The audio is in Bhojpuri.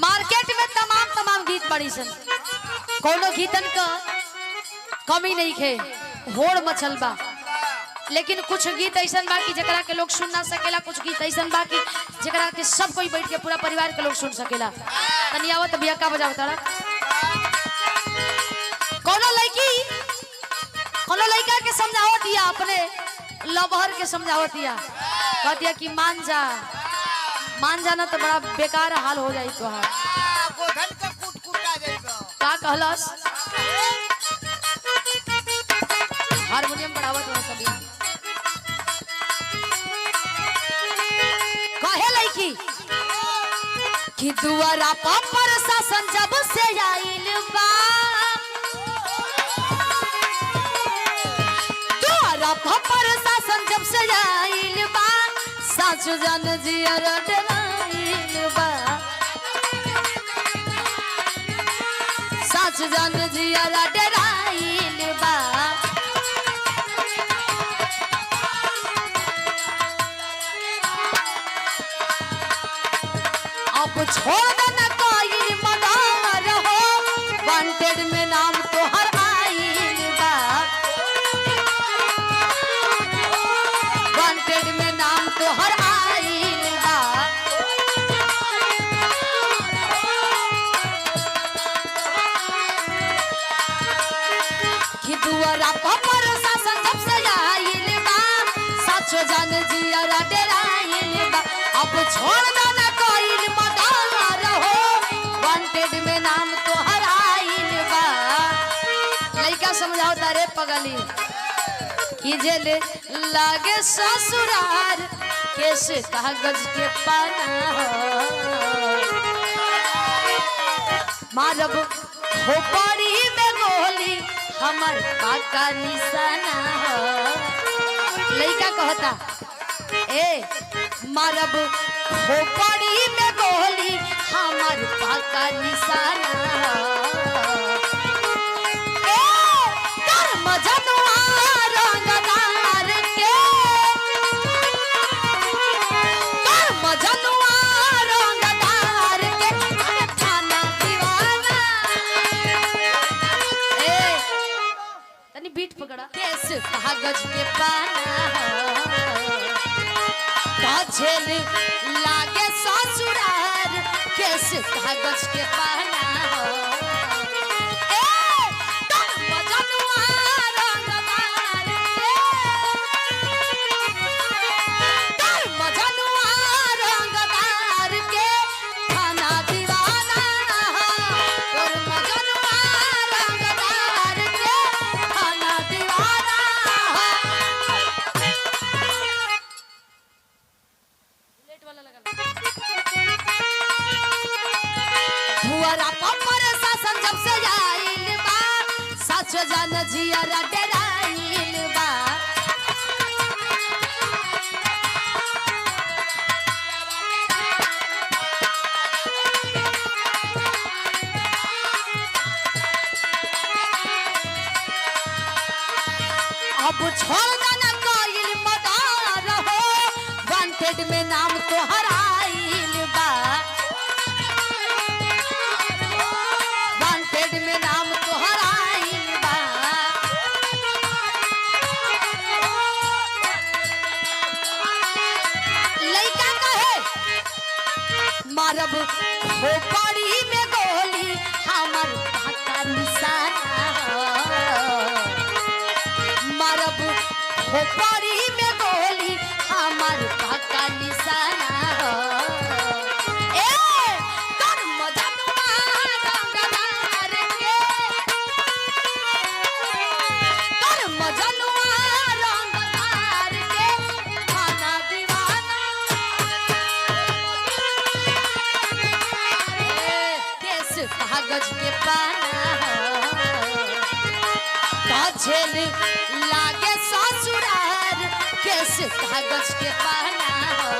मार्केट में तमाम गीत बड़ी सन, कोनो गीतन का कमी नहीं खे, होड़ मचल बा। लेकिन कुछ गीत ऐसा बा कि जकरा के लोग सुन ना सकेला, कुछ गीत ऐसा बा कि जकरा के सब कोई बैठ के पूरा परिवार के लोग सुन सकेला। तनी आवत बिया का बजावत तारा। कोनो लड़का के समझावत या अपने लबहर के समझावत या, कहतिया कि मान जा ना तो बड़ा बेकार हाल हो जाई तोहार। गोधन का कुट-कुटा जाइबो। का कहलस? हारमोनियम बढ़ावत हो सब यार। कहे लईकी कि दुआरा पर शासन जब से आइल बा, दुआरा पर शासन जब से आइल बा, सासु जान जिया डराइल बा, सासु जान जिया डराइल बा। अब छोड़ देना कोई मदार हो, वांटेड में नाम तो हर आइल बा, वांटेड में नाम तो हर आइल बा। कि दुआरा पर शासन जब से आइल बा, साचो जान जिया डराइल बा। अब छोड़ देना में नाम तो हराइल बा। लइका समझाओ तारे पगली कि जेल लागे ससुरार कैसे कागज के पाना हो, मारब खोपड़ी में गोली हमर पाका निशाना हो। लइका कहता ए मारब खोपड़ी में गोली हमर पाका निशाना ए कर्म जनुआ रंगदार के, कर्म जनुआ रंगदार के थाना दीवाना। ए तनी बीट पकड़ा। केस कागज के पाना झेल लागे ससुरार केस कागज के पाना हो। ए कर्म जनुआ रंगदार के, कर्म जनुआ रंगदार के थाना दीवाना हो। कर्म जनुआ रंगदार के थाना दीवाना हो। लेट वाला लगा दुआरा पर शासन जब से आइल बा, साचो जान जिया डराइल बा। अब छोड़ देना कोई मदार हो, वांटेड में नाम तो हराइल बा, वांटेड में नाम तो हराइल बा। लइका कहे मारब खोपड़ी में गोली हमर पाका निशाना हो, मारब खोपड़ी में गोली हमर पाका निशाना हो। ए कर्म जनुआ रंगदार के, कर्म जनुआ रंगदार के थाना दीवाना। ए केस कागज के पाना हो, झेल लागे ससुरार केस कागज के पाना हो।